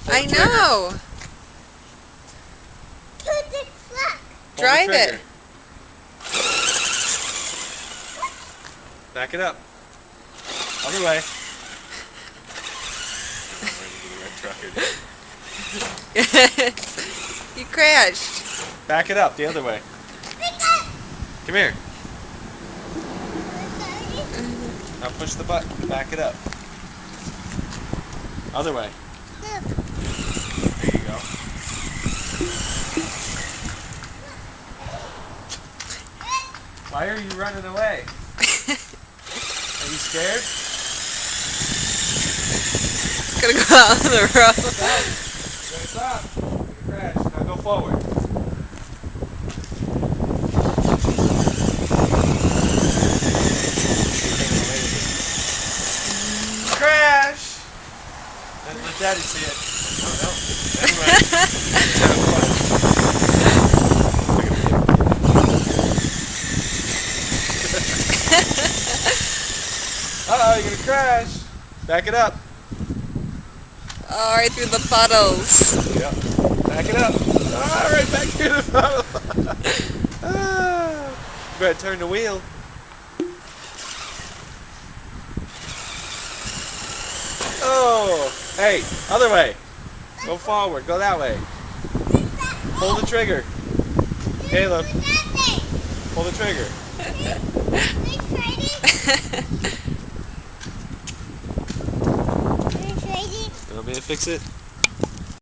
I know. Drive it. Back it up. Other way. You crashed. Back it up the other way. Come here. Now push the button. Back it up. Other way. There you go. Why are you running away? Are you scared? It's gonna go out on the road. Stop. You're gonna crash. Now go forward. Crash! Let Daddy see it. Uh-oh, you're gonna crash. Back it up. Oh, right through the puddles. Yep. Back it up. Ah, right back through the puddle. Ah. You better turn the wheel. Oh, hey, other way. Go forward. Go that way. Pull the trigger. Caleb, pull the trigger. You want me to fix it?